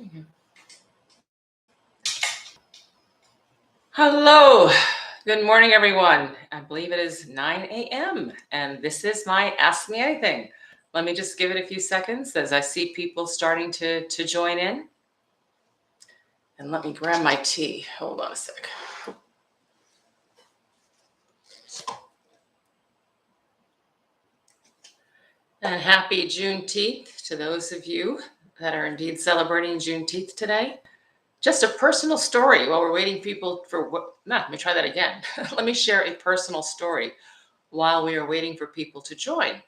Mhm. Hello. Good morning, everyone. I believe it is 9 a.m. and this is my Ask Me Anything. Let me just give it a few seconds as I see people starting to join in. And let me grab my tea. Hold on a sec. And happy Juneteenth to those of you that are indeed celebrating Juneteenth today. Just a personal story while we're waiting people for what? No, let me try that again. Let me share a personal story while we are waiting for people to join,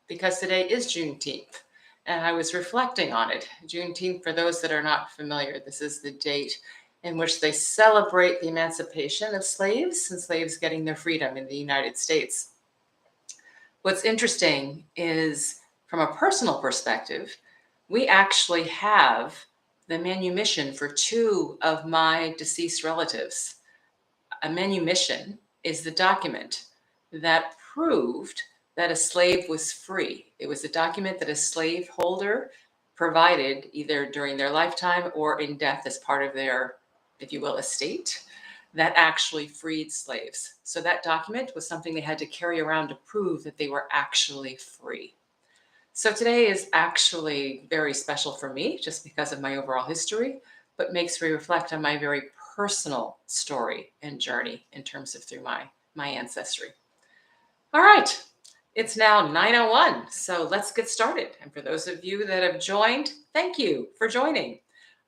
because today is Juneteenth. And I was reflecting on it. Juneteenth, for those that are not familiar, this is the date in which they celebrate the emancipation of slaves and slaves getting their freedom in the United States. What's interesting is, from a personal perspective, we actually have the manumission for two of my deceased relatives. A manumission is the document that proved that a slave was free. It was a document that a slaveholder provided either during their lifetime or in death as part of their, if you will, estate, that actually freed slaves. So that document was something they had to carry around to prove that they were actually free. So today is actually very special for me just because of my overall history, but makes me reflect on my very personal story and journey in terms of through my ancestry. All right, it's now 9:01, so let's get started. And for those of you that have joined, thank you for joining.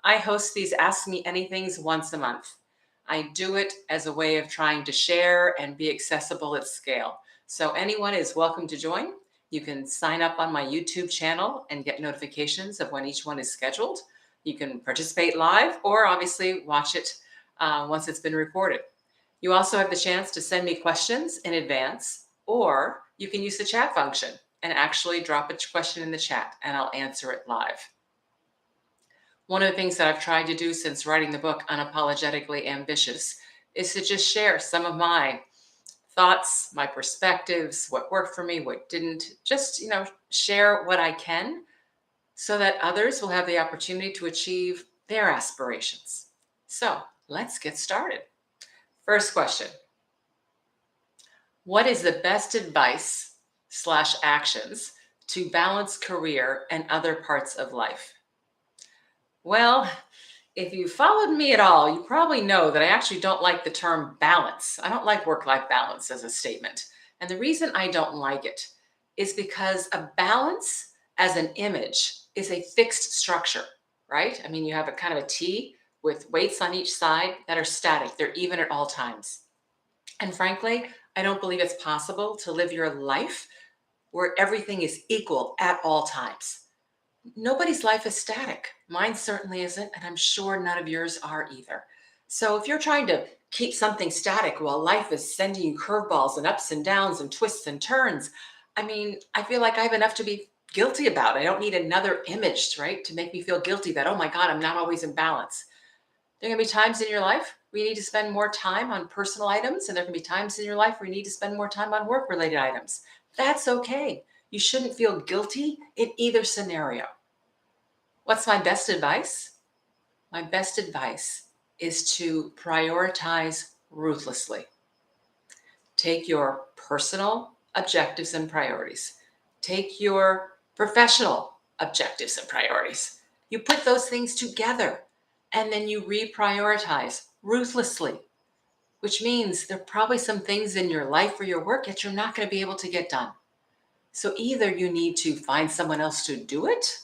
I host these Ask Me Anythings once a month. I do it as a way of trying to share and be accessible at scale. So anyone is welcome to join. You can sign up on my YouTube channel and get notifications of when each one is scheduled. You can participate live or obviously watch it once it's been recorded. You also have the chance to send me questions in advance, or you can use the chat function and actually drop a question in the chat and I'll answer it live. One of the things that I've tried to do since writing the book Unapologetically Ambitious is to just share some of my thoughts, my perspectives, what worked for me, what didn't, just, share what I can so that others will have the opportunity to achieve their aspirations. So let's get started. First question. What is the best advice / actions to balance career and other parts of life? Well, if you followed me at all, you probably know that I actually don't like the term balance. I don't like work-life balance as a statement. And the reason I don't like it is because a balance as an image is a fixed structure, right? I mean, you have a kind of a T with weights on each side that are static. They're even at all times. And frankly, I don't believe it's possible to live your life where everything is equal at all times. Nobody's life is static. Mine certainly isn't, and I'm sure none of yours are either. So if you're trying to keep something static while life is sending you curveballs and ups and downs and twists and turns, I mean, I feel like I have enough to be guilty about. I don't need another image, right, to make me feel guilty that, oh my God, I'm not always in balance. There are going to be times in your life where you need to spend more time on personal items, and there can be times in your life where you need to spend more time on work-related items. That's okay. You shouldn't feel guilty in either scenario. What's my best advice? My best advice is to prioritize ruthlessly. Take your personal objectives and priorities. Take your professional objectives and priorities. You put those things together and then you reprioritize ruthlessly, which means there are probably some things in your life or your work that you're not going to be able to get done. So either you need to find someone else to do it,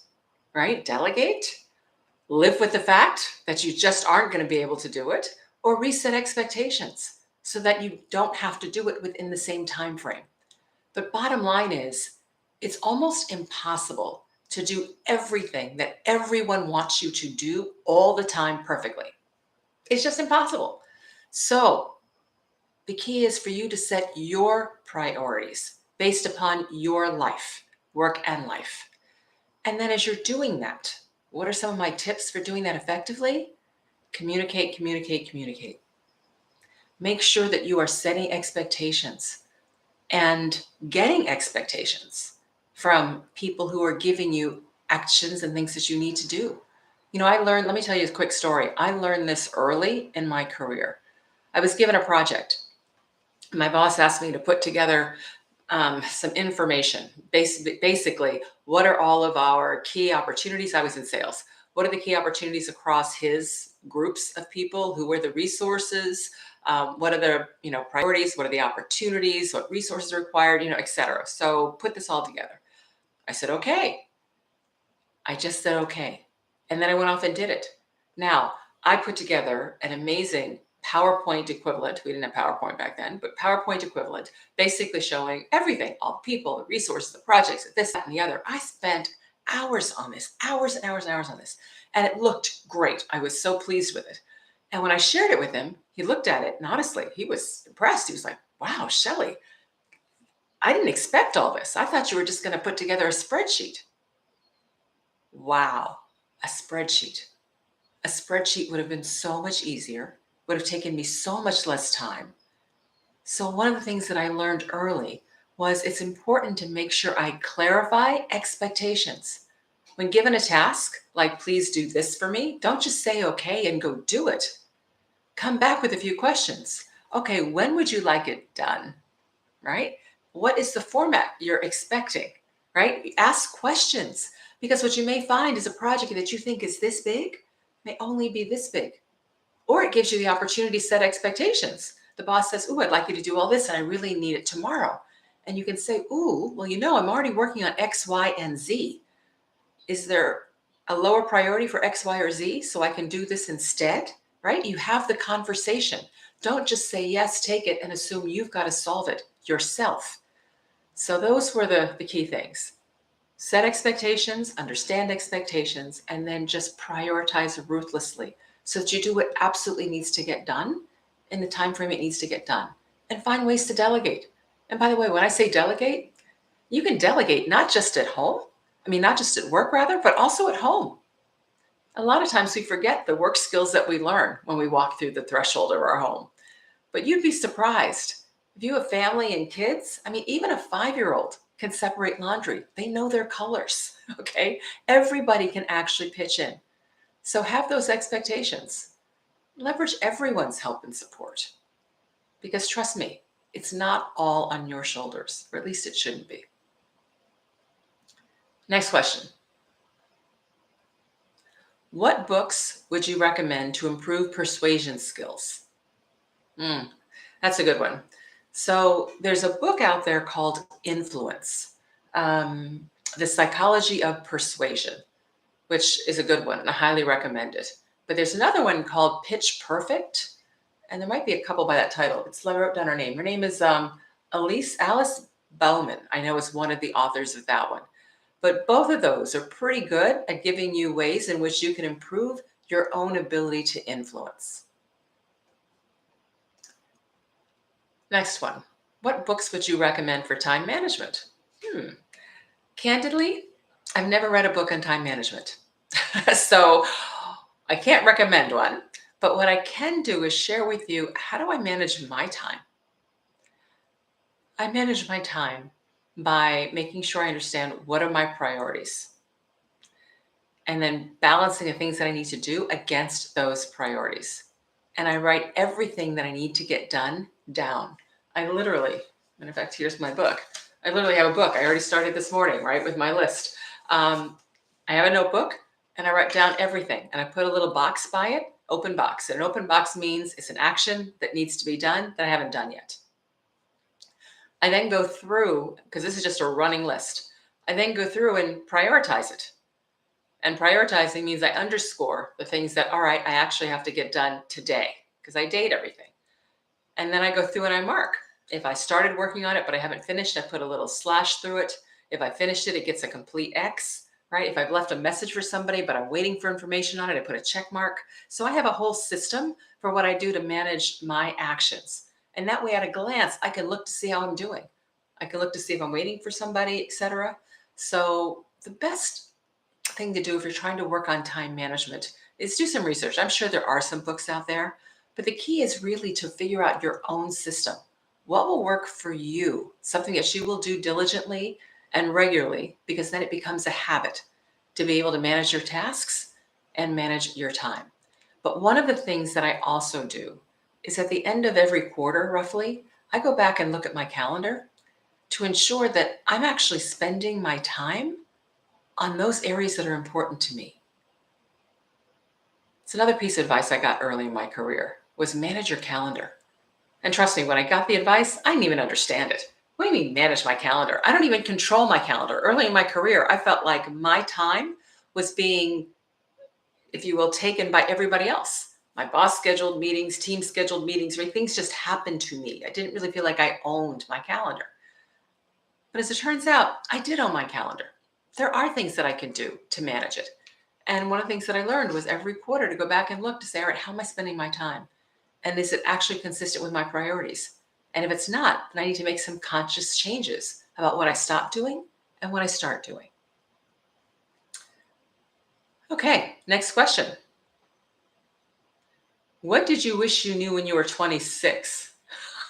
right? Delegate, live with the fact that you just aren't going to be able to do it, or reset expectations so that you don't have to do it within the same time frame. But bottom line is, it's almost impossible to do everything that everyone wants you to do all the time perfectly. It's just impossible. So the key is for you to set your priorities based upon your life, work and life. And then as you're doing that, what are some of my tips for doing that effectively? Communicate, communicate, communicate. Make sure that you are setting expectations and getting expectations from people who are giving you actions and things that you need to do. Let me tell you a quick story. I learned this early in my career. I was given a project. My boss asked me to put together some information. Basically, what are all of our key opportunities? I was in sales. What are the key opportunities across his groups of people? Who are the resources? What are the priorities? What are the opportunities? What resources are required? Et cetera. So put this all together. I said, okay. I just said, okay. And then I went off and did it. Now, I put together an amazing PowerPoint equivalent. We didn't have PowerPoint back then, but PowerPoint equivalent, basically showing everything, all the people, the resources, the projects, this, that, and the other. I spent hours on this, hours and hours and hours on this. And it looked great. I was so pleased with it. And when I shared it with him, he looked at it, and honestly, he was impressed. He was like, wow, Shellye, I didn't expect all this. I thought you were just going to put together a spreadsheet. Wow, a spreadsheet. A spreadsheet would have been so much easier, would have taken me so much less time. So one of the things that I learned early was it's important to make sure I clarify expectations. When given a task, like please do this for me, don't just say okay and go do it. Come back with a few questions. Okay, when would you like it done? Right? What is the format you're expecting? Right? Ask questions, because what you may find is a project that you think is this big may only be this big. Or it gives you the opportunity to set expectations. The boss says, ooh, I'd like you to do all this and I really need it tomorrow. And you can say, ooh, well, I'm already working on X, Y, and Z. Is there a lower priority for X, Y, or Z so I can do this instead? Right? You have the conversation. Don't just say, yes, take it, and assume you've got to solve it yourself. So those were the key things. Set expectations, understand expectations, and then just prioritize ruthlessly so that you do what absolutely needs to get done in the time frame it needs to get done, and find ways to delegate. And by the way, when I say delegate, you can delegate not just at home, not just at work rather, but also at home. A lot of times we forget the work skills that we learn when we walk through the threshold of our home. But you'd be surprised. If you have family and kids, even a 5-year-old can separate laundry. They know their colors, okay? Everybody can actually pitch in. So have those expectations. Leverage everyone's help and support. Because trust me, it's not all on your shoulders, or at least it shouldn't be. Next question. What books would you recommend to improve persuasion skills? That's a good one. So there's a book out there called Influence, The Psychology of Persuasion, which is a good one, and I highly recommend it. But there's another one called Pitch Perfect, and there might be a couple by that title. I wrote down her name. Her name is Alice Bowman, I know, is one of the authors of that one. But both of those are pretty good at giving you ways in which you can improve your own ability to influence. Next one. What books would you recommend for time management? Candidly, I've never read a book on time management. So I can't recommend one. But what I can do is share with you, how do I manage my time? I manage my time by making sure I understand what are my priorities, and then balancing the things that I need to do against those priorities. And I write everything that I need to get done down. And in fact, here's my book. I literally have a book. I already started this morning, right, with my list. I have a notebook, and I write down everything. And I put a little box by it, open box. And an open box means it's an action that needs to be done that I haven't done yet. I then go through, because this is just a running list, I then go through and prioritize it. And prioritizing means I underscore the things that, all right, I actually have to get done today, because I date everything. And then I go through and I mark. If I started working on it, but I haven't finished, I put a little slash through it. If I finished it, it gets a complete X, right? If I've left a message for somebody, but I'm waiting for information on it, I put a check mark. So I have a whole system for what I do to manage my actions. And that way, at a glance, I can look to see how I'm doing. I can look to see if I'm waiting for somebody, etc. So the best thing to do if you're trying to work on time management is do some research. I'm sure there are some books out there, but the key is really to figure out your own system. What will work for you? Something that you will do diligently and regularly, because then it becomes a habit to be able to manage your tasks and manage your time. But one of the things that I also do is at the end of every quarter, roughly, I go back and look at my calendar to ensure that I'm actually spending my time on those areas that are important to me. It's another piece of advice I got early in my career was manage your calendar. And trust me, when I got the advice, I didn't even understand it. What do you mean manage my calendar? I don't even control my calendar. Early in my career, I felt like my time was being, if you will, taken by everybody else. My boss scheduled meetings, team scheduled meetings, right? Things just happened to me. I didn't really feel like I owned my calendar. But as it turns out, I did own my calendar. There are things that I can do to manage it. And one of the things that I learned was every quarter to go back and look to say, all right, how am I spending my time? And is it actually consistent with my priorities? And if it's not, then I need to make some conscious changes about what I stop doing and what I start doing. Okay, next question. What did you wish you knew when you were 26?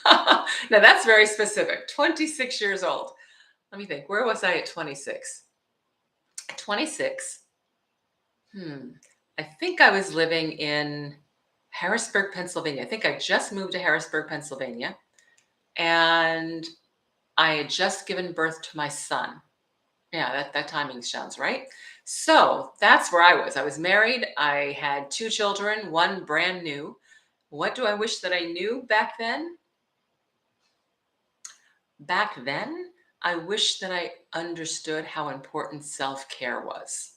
Now that's very specific. 26 years old. Let me think. Where was I at 26? At 26, I think I was living in Harrisburg, Pennsylvania. I think I just moved to Harrisburg, Pennsylvania. And I had just given birth to my son. Yeah, that timing sounds right. So that's where I was. I was married. I had 2 children, one brand new. What do I wish that I knew back then? Back then, I wish that I understood how important self-care was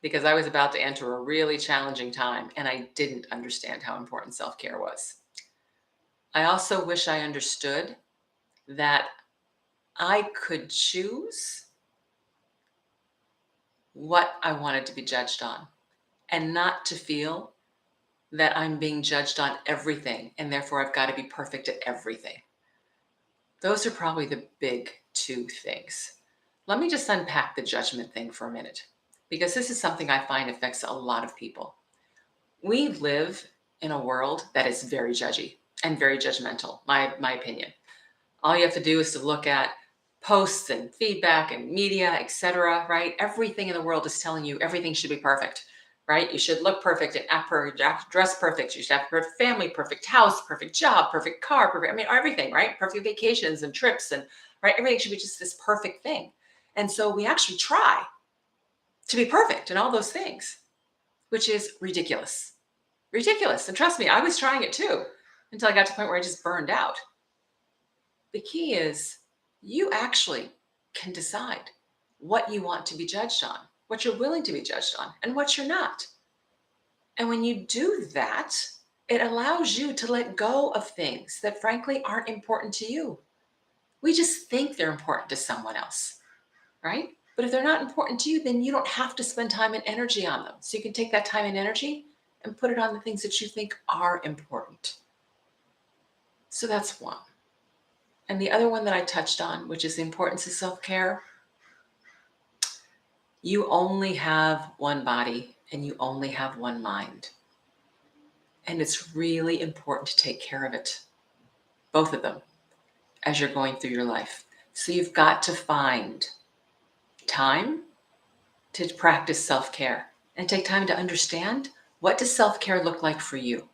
because I was about to enter a really challenging time and I didn't understand how important self-care was. I also wish I understood that I could choose what I wanted to be judged on and not to feel that I'm being judged on everything and therefore I've got to be perfect at everything. Those are probably the big 2 things. Let me just unpack the judgment thing for a minute because this is something I find affects a lot of people. We live in a world that is very judgy and very judgmental, my opinion. All you have to do is to look at posts and feedback and media, etc., right? Everything in the world is telling you everything should be perfect, right? You should look perfect and dress perfect. You should have perfect family, perfect house, perfect job, perfect car, perfect, I mean, everything, right? Perfect vacations and trips and, right? Everything should be just this perfect thing. And so we actually try to be perfect in all those things, which is ridiculous. Ridiculous. And trust me, I was trying it too until I got to the point where I just burned out. The key is you actually can decide what you want to be judged on, what you're willing to be judged on, and what you're not. And when you do that, it allows you to let go of things that frankly aren't important to you. We just think they're important to someone else, right? But if they're not important to you, then you don't have to spend time and energy on them. So you can take that time and energy and put it on the things that you think are important. So that's one. And the other one that I touched on, which is the importance of self-care, you only have one body and you only have one mind. And it's really important to take care of it, both of them, as you're going through your life. So you've got to find time to practice self-care and take time to understand what does self-care look like for you.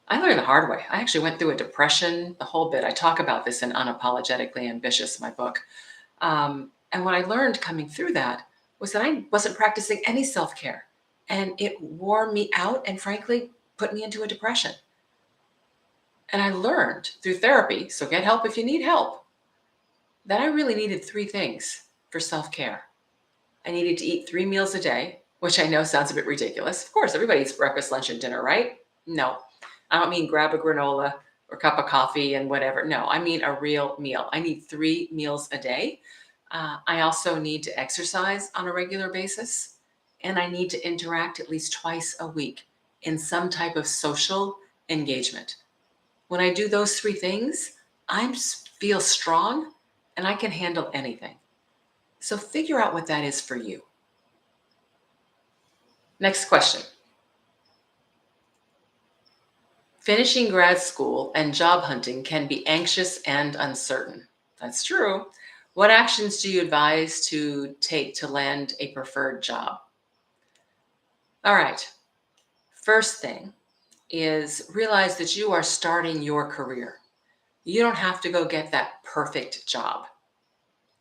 I learned the hard way. I actually went through a depression, the whole bit. I talk about this in Unapologetically Ambitious, my book. And what I learned coming through that was that I wasn't practicing any self-care. And it wore me out and frankly put me into a depression. And I learned through therapy, so get help if you need help, that I really needed 3 things for self-care. I needed to eat 3 meals a day, which I know sounds a bit ridiculous. Of course, everybody eats breakfast, lunch, and dinner, right? No, I don't mean grab a granola or cup of coffee and whatever. No, I mean a real meal. I need 3 meals a day. I also need to exercise on a regular basis, and I need to interact at least twice a week in some type of social engagement. When I do those 3 things, I feel strong and I can handle anything. So figure out what that is for you. Next question. Finishing grad school and job hunting can be anxious and uncertain. That's true. What actions do you advise to take to land a preferred job? All right. First thing is realize that you are starting your career. You don't have to go get that perfect job.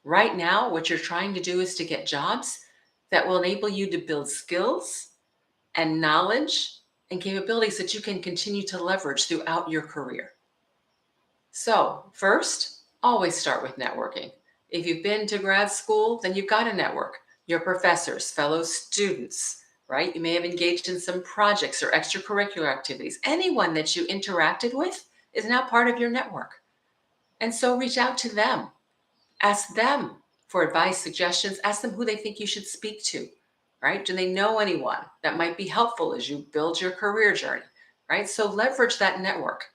Right now, what you're trying to do is to get jobs that will enable you to build skills and knowledge and capabilities that you can continue to leverage throughout your career. So, first, always start with networking. If you've been to grad school, then you've got to network. Your professors, fellow students, right? You may have engaged in some projects or extracurricular activities. Anyone that you interacted with is now part of your network. And so reach out to them. Ask them for advice, suggestions. Ask them who they think you should speak to, right? Do they know anyone that might be helpful as you build your career journey, right? So leverage that network.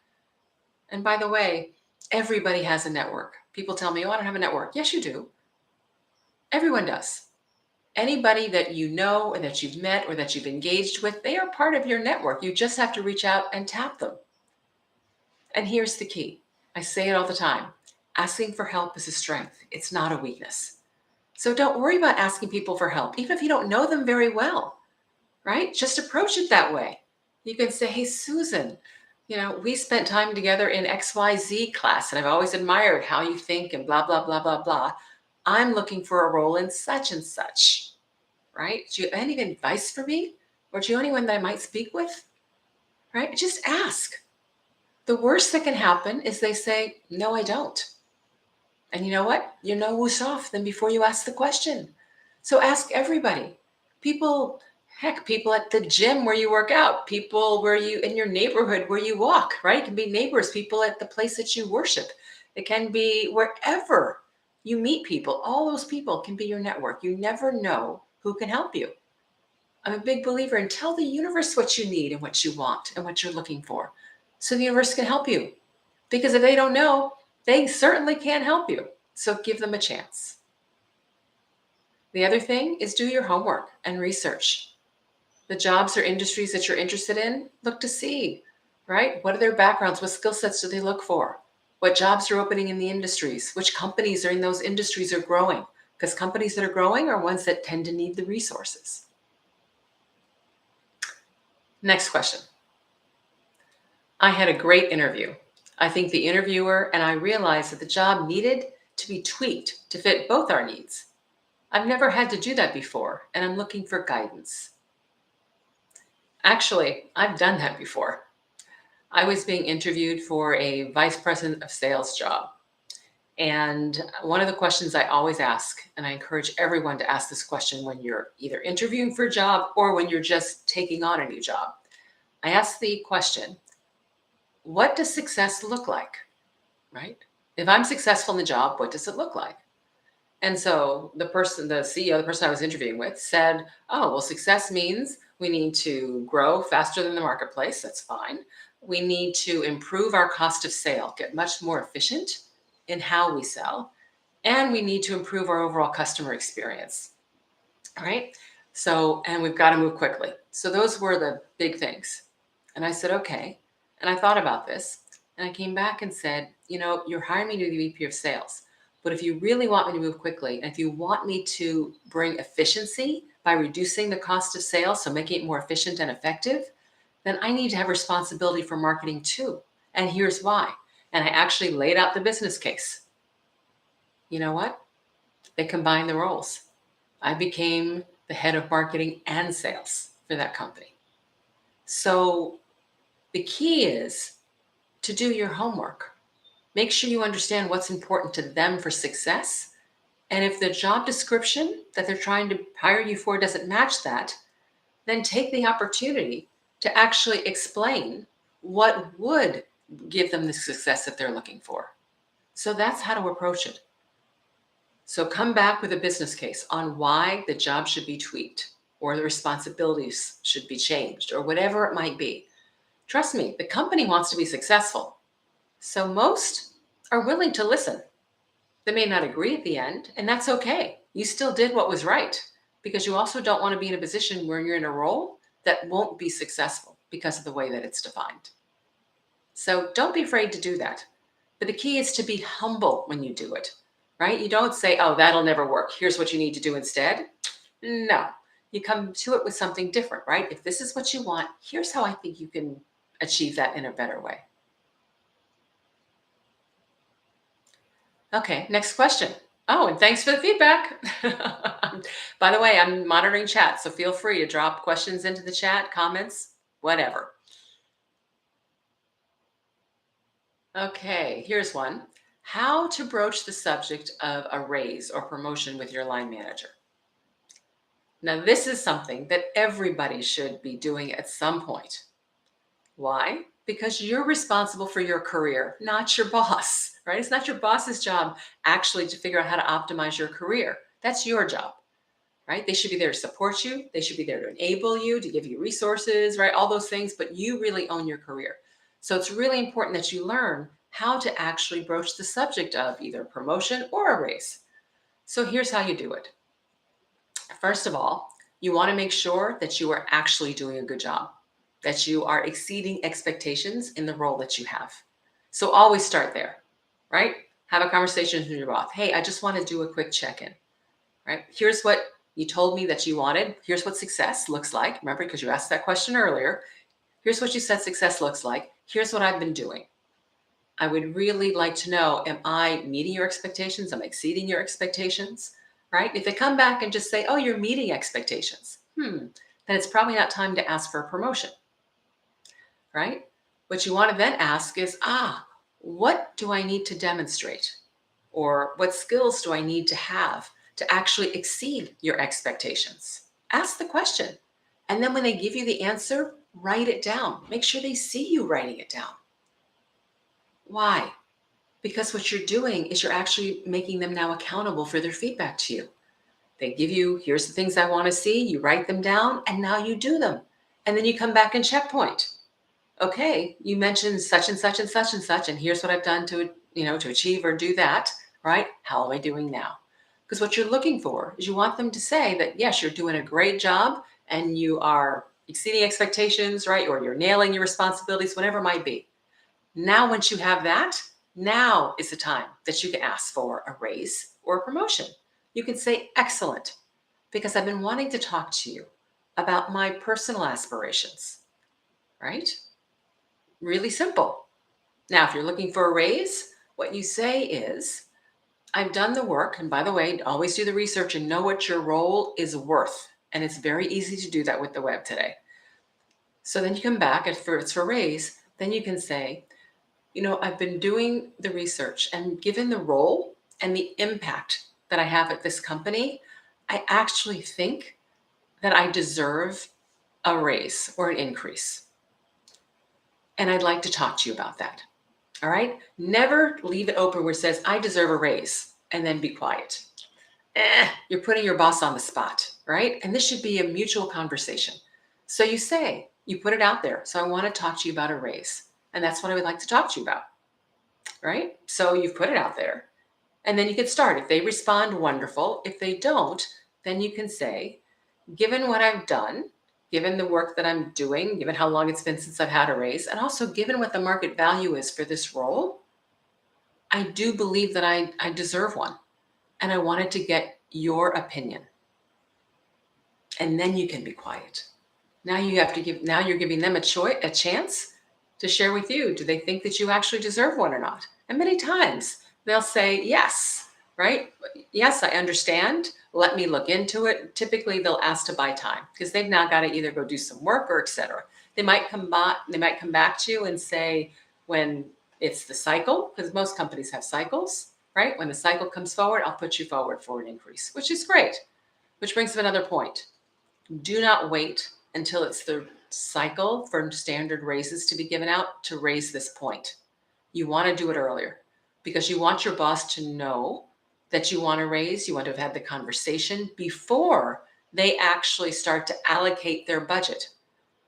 And by the way, everybody has a network. People tell me, oh, I don't have a network. Yes, you do. Everyone does. Anybody that you know or that you've met or that you've engaged with, they are part of your network. You just have to reach out and tap them. And here's the key. I say it all the time. Asking for help is a strength. It's not a weakness. So don't worry about asking people for help, even if you don't know them very well, right? Just approach it that way. You can say, hey, Susan, we spent time together in XYZ class, and I've always admired how you think and blah, blah, blah, blah, blah. I'm looking for a role in such and such, right? Do you have any advice for me? Or do you know anyone that I might speak with, right? Just ask. The worst that can happen is they say, no, I don't. And you know what? You're no worse off than before you ask the question. So ask everybody. People at the gym where you work out, people where you in your neighborhood where you walk, right? It can be neighbors, people at the place that you worship. It can be wherever you meet people. All those people can be your network. You never know who can help you. I'm a big believer in tell the universe what you need and what you want and what you're looking for. So the universe can help you. Because if they don't know, they certainly can't help you. So give them a chance. The other thing is do your homework and research. The jobs or industries that you're interested in, look to see, right? What are their backgrounds? What skill sets do they look for? What jobs are opening in the industries? Which companies are in those industries are growing? Because companies that are growing are ones that tend to need the resources. Next question. I had a great interview. I think the interviewer and I realized that the job needed to be tweaked to fit both our needs. I've never had to do that before, and I'm looking for guidance. Actually, I've done that before. I was being interviewed for a vice president of sales job. And one of the questions I always ask, and I encourage everyone to ask this question when you're either interviewing for a job or when you're just taking on a new job. I ask the question, what does success look like, right? If I'm successful in the job, what does it look like? And so the CEO, the person I was interviewing with said, oh, well, success means we need to grow faster than the marketplace. That's fine. We need to improve our cost of sale, get much more efficient in how we sell. And we need to improve our overall customer experience. All right. So, and we've got to move quickly. So those were the big things. And I said, okay. And I thought about this and I came back and said, you're hiring me to be the VP of sales. But if you really want me to move quickly, and if you want me to bring efficiency by reducing the cost of sales, so making it more efficient and effective, then I need to have responsibility for marketing too. And here's why. And I actually laid out the business case. You know what? They combined the roles. I became the head of marketing and sales for that company. So the key is to do your homework. Make sure you understand what's important to them for success. And if the job description that they're trying to hire you for doesn't match that, then take the opportunity to actually explain what would give them the success that they're looking for. So that's how to approach it. So come back with a business case on why the job should be tweaked or the responsibilities should be changed or whatever it might be. Trust me, the company wants to be successful. So most are willing to listen. They may not agree at the end, and that's okay. You still did what was right because you also don't want to be in a position where you're in a role that won't be successful because of the way that it's defined. So don't be afraid to do that. But the key is to be humble when you do it, right? You don't say, oh, that'll never work. Here's what you need to do instead. No, you come to it with something different, right? If this is what you want, here's how I think you can achieve that in a better way. Okay, next question. Oh, and thanks for the feedback. By the way, I'm monitoring chat, so feel free to drop questions into the chat, comments, whatever. Okay, here's one. How to broach the subject of a raise or promotion with your line manager. Now, this is something that everybody should be doing at some point. Why? Because you're responsible for your career, not your boss, right? It's not your boss's job actually to figure out how to optimize your career. That's your job, right? They should be there to support you. They should be there to enable you, to give you resources, right? All those things, but you really own your career. So it's really important that you learn how to actually broach the subject of either promotion or a raise. So here's how you do it. First of all, you want to make sure that you are actually doing a good job, that you are exceeding expectations in the role that you have. So always start there, right? Have a conversation with your boss. Hey, I just want to do a quick check-in, right? Here's what you told me that you wanted. Here's what success looks like. Remember, because you asked that question earlier. Here's what you said success looks like. Here's what I've been doing. I would really like to know, am I meeting your expectations? Am I exceeding your expectations? Right? If they come back and just say, oh, you're meeting expectations, then it's probably not time to ask for a promotion, right? What you want to then ask is, what do I need to demonstrate? Or what skills do I need to have to actually exceed your expectations? Ask the question. And then when they give you the answer, write it down. Make sure they see you writing it down. Why? Because what you're doing is you're actually making them now accountable for their feedback to you. They give you, here's the things I want to see, you write them down, and now you do them. And then you come back and checkpoint. Okay, you mentioned such and such and such and such, and here's what I've done to achieve or do that, right? How am I doing now? Because what you're looking for is you want them to say that, yes, you're doing a great job and you are exceeding expectations, right? Or you're nailing your responsibilities, whatever it might be. Now, once you have that, now is the time that you can ask for a raise or a promotion. You can say, excellent, because I've been wanting to talk to you about my personal aspirations, right? Really simple. Now, if you're looking for a raise, what you say is, I've done the work. And by the way, always do the research and know what your role is worth. And it's very easy to do that with the web today. So then you come back, if it's for raise, then you can say, I've been doing the research, and given the role and the impact that I have at this company, I actually think that I deserve a raise or an increase. And I'd like to talk to you about that. All right. Never leave it open where it says, I deserve a raise, and then be quiet. You're putting your boss on the spot, right? And this should be a mutual conversation. So you put it out there. So I want to talk to you about a raise. And that's what I would like to talk to you about. Right? So you've put it out there. And then you can start. If they respond, wonderful. If they don't, then you can say, given what I've done, given the work that I'm doing, given how long it's been since I've had a raise, and also given what the market value is for this role, I do believe that I deserve one. And I wanted to get your opinion. And then you can be quiet. Now you're giving them a chance to share with you. Do they think that you actually deserve one or not? And many times they'll say, yes, right? Yes, I understand. Let me look into it. Typically they'll ask to buy time because they've now got to either go do some work or et cetera. They might come back to you and say, when it's the cycle, because most companies have cycles, right? When the cycle comes forward, I'll put you forward for an increase, which is great. Which brings up another point. Do not wait until it's the cycle for standard raises to be given out to raise this point. You want to do it earlier because you want your boss to know that you want to raise. You want to have had the conversation before they actually start to allocate their budget.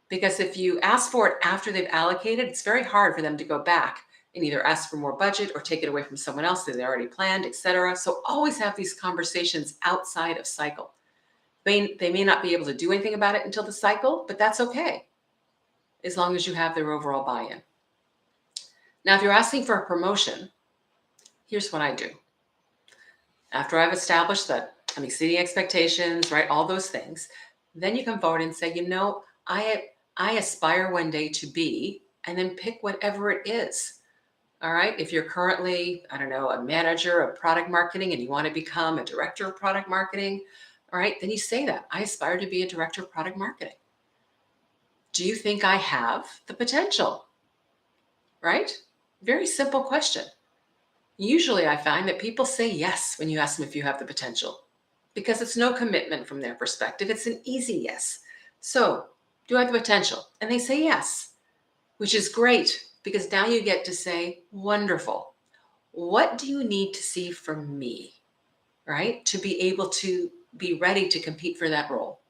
Because if you ask for it after they've allocated, it's very hard for them to go back and either ask for more budget or take it away from someone else that they already planned, etc. So always have these conversations outside of cycle. They may not be able to do anything about it until the cycle, but that's okay, as long as you have their overall buy-in. Now, if you're asking for a promotion, here's what I do. After I've established that I'm exceeding expectations, right, all those things, Then you come forward and say, I aspire one day to be, and then pick whatever it is. All right. If you're currently, I don't know, a manager of product marketing and you want to become a director of product marketing, all right, then you say that I aspire to be a director of product marketing. Do you think I have the potential? Right? Very simple question. Usually I find that people say yes when you ask them if you have the potential because it's no commitment from their perspective. It's an easy yes. So, do I have the potential? And they say yes, which is great because now you get to say, wonderful. What do you need to see from me, right? To be able to be ready to compete for that role.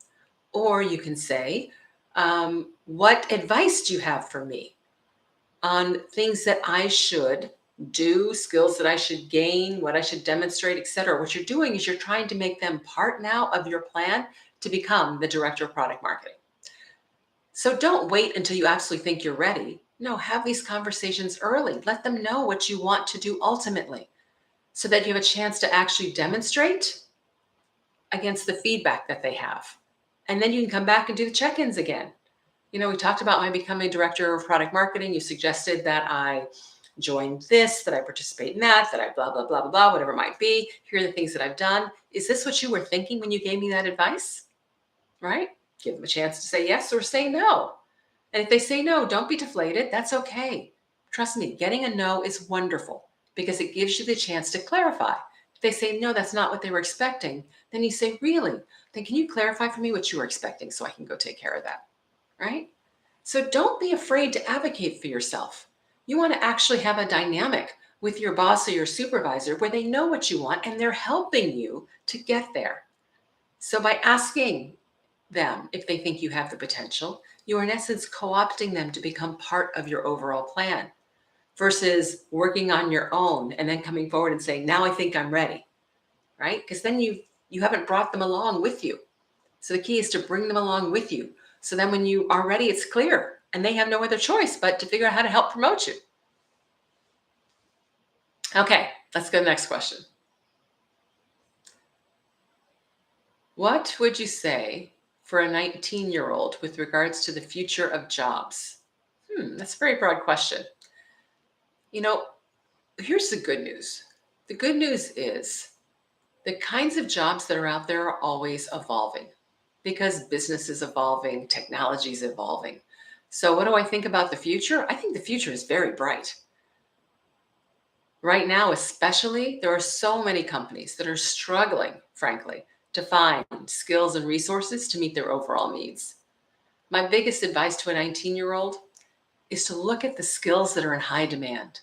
Or you can say, what advice do you have for me on things that I should do, skills that I should gain, what I should demonstrate, etc. What you're doing is you're trying to make them part now of your plan to become the director of product marketing. So don't wait until you absolutely think you're ready. No, have these conversations early. Let them know what you want to do ultimately so that you have a chance to actually demonstrate against the feedback that they have. And then you can come back and do the check-ins again. We talked about my becoming director of product marketing. You suggested that I join this, that I participate in that I blah, blah, blah, blah, blah, whatever it might be. Here are the things that I've done. Is this what you were thinking when you gave me that advice? Right? Give them a chance to say yes or say no. And if they say no, don't be deflated. That's okay. Trust me, getting a no is wonderful because it gives you the chance to clarify. If they say no, that's not what they were expecting, then you say, really? Then can you clarify for me what you were expecting so I can go take care of that? Right? So don't be afraid to advocate for yourself. You want to actually have a dynamic with your boss or your supervisor where they know what you want and they're helping you to get there. So by asking them if they think you have the potential, you are in essence co-opting them to become part of your overall plan versus working on your own and then coming forward and saying, now I think I'm ready, right? Because then you haven't brought them along with you. So the key is to bring them along with you. So then when you are ready, it's clear and they have no other choice but to figure out how to help promote you. Okay, let's go to the next question. What would you say for a 19-year-old with regards to the future of jobs? That's a very broad question. Here's the good news. The good news is the kinds of jobs that are out there are always evolving because business is evolving, technology is evolving. So what do I think about the future? I think the future is very bright. Right now, especially, there are so many companies that are struggling, frankly, to find skills and resources to meet their overall needs. My biggest advice to a 19-year-old is to look at the skills that are in high demand.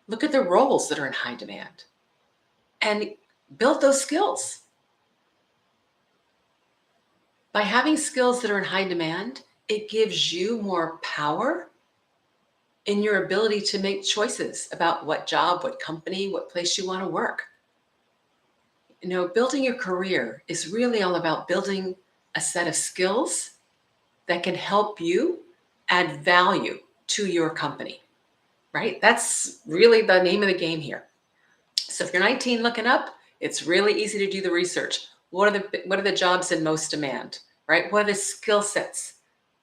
Look at the roles that are in high demand and build those skills. By having skills that are in high demand, it gives you more power in your ability to make choices about what job, what company, what place you want to work. Building your career is really all about building a set of skills that can help you add value to your company, right? That's really the name of the game here. So if you're 19 looking up, it's really easy to do the research. What are the jobs in most demand, right? What are the skill sets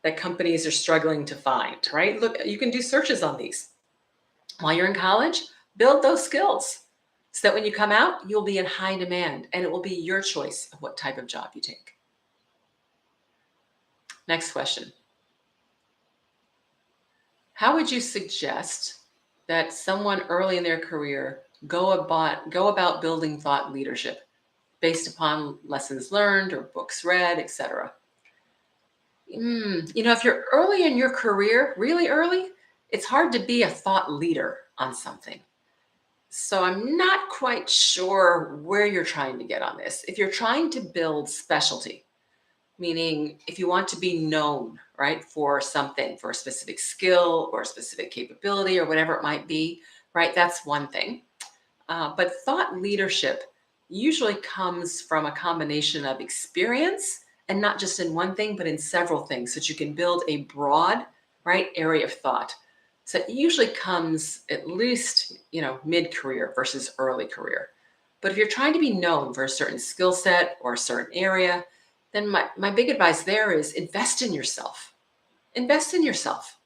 that companies are struggling to find, right? Look, you can do searches on these. While you're in college, build those skills so that when you come out, you'll be in high demand and it will be your choice of what type of job you take. Next question. How would you suggest that someone early in their career go about building thought leadership based upon lessons learned or books read, etc.? If you're early in your career, really early, it's hard to be a thought leader on something. So I'm not quite sure where you're trying to get on this. If you're trying to build specialty, meaning if you want to be known, right, for something, for a specific skill or a specific capability or whatever it might be, right, that's one thing. But thought leadership usually comes from a combination of experience and not just in one thing, but in several things, so that you can build a broad, right, area of thought. So it usually comes at least, mid-career versus early career. But if you're trying to be known for a certain skill set or a certain area, then my big advice there is invest in yourself. Invest in yourself.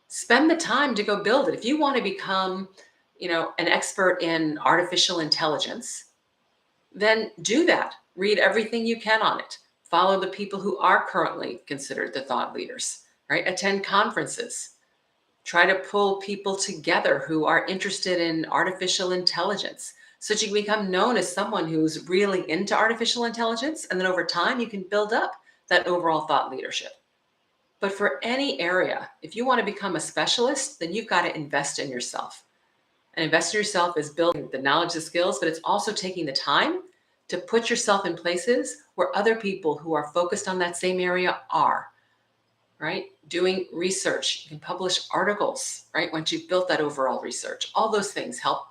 Spend the time to go build it. If you want to become, an expert in artificial intelligence, then do that. Read everything you can on it. Follow the people who are currently considered the thought leaders, right? Attend conferences. Try to pull people together who are interested in artificial intelligence so that you can become known as someone who's really into artificial intelligence. And then over time, you can build up that overall thought leadership. But for any area, if you want to become a specialist, then you've got to invest in yourself. And invest in yourself is building the knowledge, the skills, but it's also taking the time to put yourself in places where other people who are focused on that same area are, right? Doing research, you can publish articles, right? Once you've built that overall research, all those things help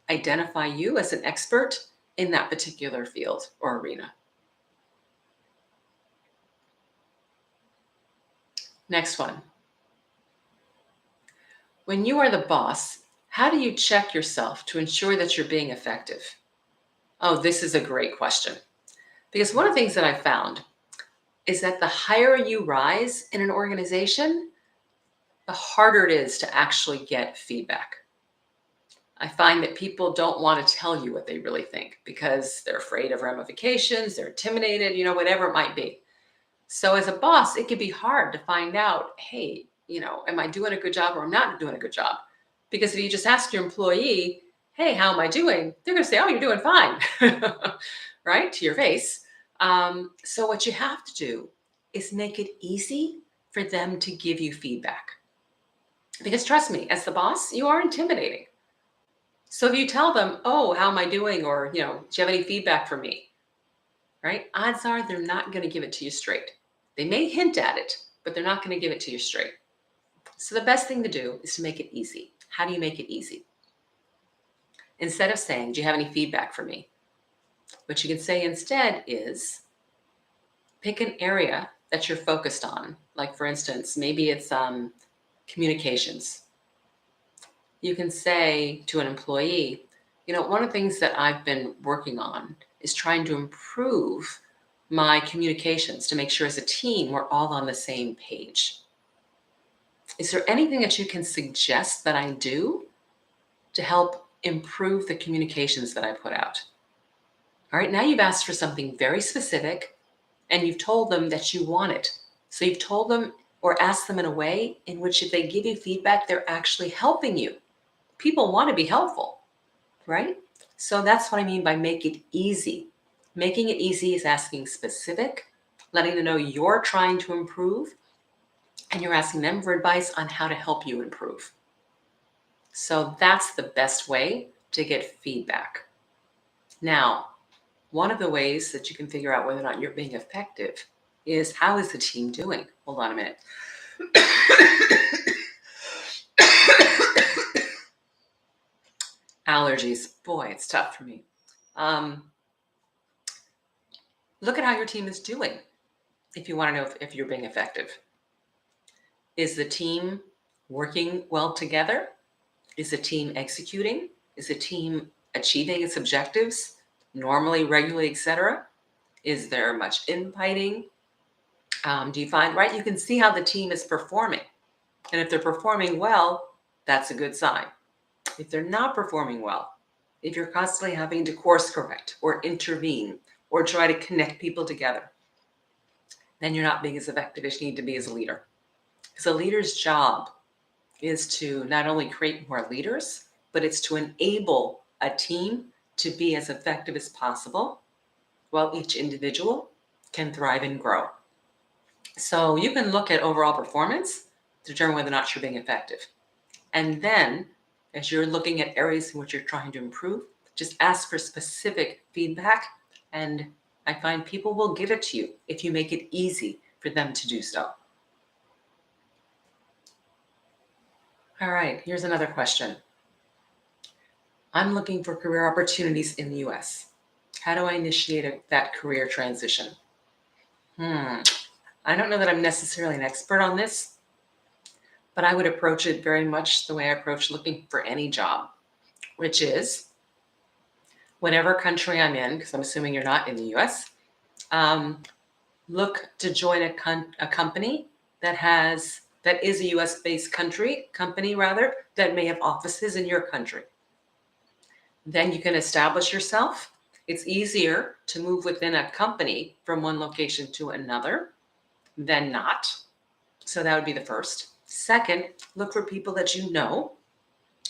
identify you as an expert in that particular field or arena. Next one. When you are the boss, how do you check yourself to ensure that you're being effective? Oh, this is a great question. Because one of the things that I found is that the higher you rise in an organization, the harder it is to actually get feedback. I find that people don't want to tell you what they really think because they're afraid of ramifications, they're intimidated, whatever it might be. So as a boss, it can be hard to find out, hey, am I doing a good job or I'm not doing a good job? Because if you just ask your employee, hey, how am I doing? They're going to say, oh, you're doing fine, right? To your face. So what you have to do is make it easy for them to give you feedback. Because trust me, as the boss, you are intimidating. So if you tell them, oh, how am I doing? Or, do you have any feedback for me? Right? Odds are they're not going to give it to you straight. They may hint at it, but they're not going to give it to you straight. So the best thing to do is to make it easy. How do you make it easy? Instead of saying, do you have any feedback for me? What you can say instead is pick an area that you're focused on. Like for instance, maybe it's communications. You can say to an employee, one of the things that I've been working on is trying to improve my communications to make sure as a team we're all on the same page. Is there anything that you can suggest that I do to help improve the communications that I put out? All right, now you've asked for something very specific and you've told them that you want it. So you've told them or asked them in a way in which if they give you feedback, they're actually helping you. People want to be helpful, right? So that's what I mean by make it easy. Making it easy is asking specific, letting them know you're trying to improve, and you're asking them for advice on how to help you improve. So that's the best way to get feedback. Now, one of the ways that you can figure out whether or not you're being effective is how is the team doing? Hold on a minute. Allergies. Boy, it's tough for me. Look at how your team is doing if you want to know if you're being effective. Is the team working well together? Is the team executing? Is the team achieving its objectives normally, regularly, etc.? Is there much infighting? Do you find, right? You can see how the team is performing. And if they're performing well, that's a good sign. If they're not performing well, if you're constantly having to course correct or intervene or try to connect people together, then you're not being as effective as you need to be as a leader. Because a leader's job is to not only create more leaders, but it's to enable a team to be as effective as possible while each individual can thrive and grow. So you can look at overall performance to determine whether or not you're being effective. And then as you're looking at areas in which you're trying to improve, just ask for specific feedback. And I find people will give it to you if you make it easy for them to do so. All right, here's another question. I'm looking for career opportunities in the US. How do I initiate that career transition? I don't know that I'm necessarily an expert on this, but I would approach it very much the way I approach looking for any job, which is whatever country I'm in, because I'm assuming you're not in the US, Look to join a company that is a US-based company rather, that may have offices in your country. Then you can establish yourself. It's easier to move within a company from one location to another than not. So that would be the first. Second, look for people that you know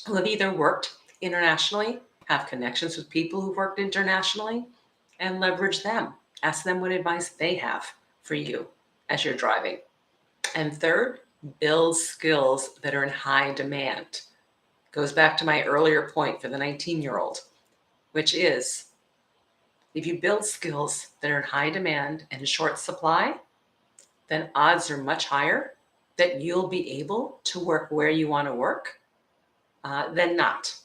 who have either worked internationally, have connections with people who've worked internationally, and leverage them. Ask them what advice they have for you as you're driving. And third, build skills that are in high demand. Goes back to my earlier point for the 19-year-old, which is if you build skills that are in high demand and in short supply, then odds are much higher that you'll be able to work where you want to work than not.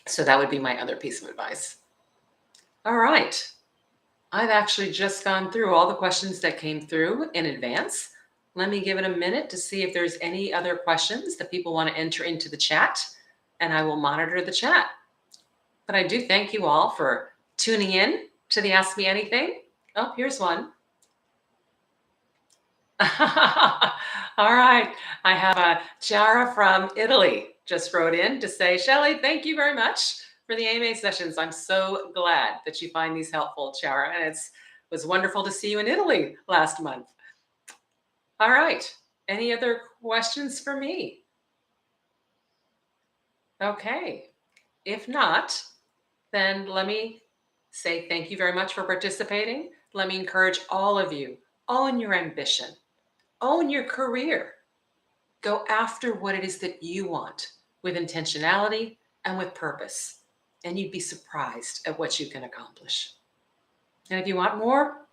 So that would be my other piece of advice. All right. I've actually just gone through all the questions that came through in advance. Let me give it a minute to see if there's any other questions that people want to enter into the chat, and I will monitor the chat. But I do thank you all for tuning in to the Ask Me Anything. Oh, here's one. All right. I have Chiara from Italy just wrote in to say, Shellye, thank you very much for the AMA sessions. I'm so glad that you find these helpful, Chiara. And it was wonderful to see you in Italy last month. All right. Any other questions for me? Okay. If not, then let me say thank you very much for participating. Let me encourage all of you, own your ambition, own your career. Go after what it is that you want with intentionality and with purpose, and you'd be surprised at what you can accomplish. And if you want more,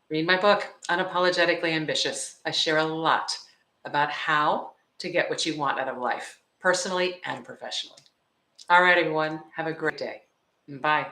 read my book, Unapologetically Ambitious. I share a lot about how to get what you want out of life, personally and professionally. All right, everyone, have a great day. Bye.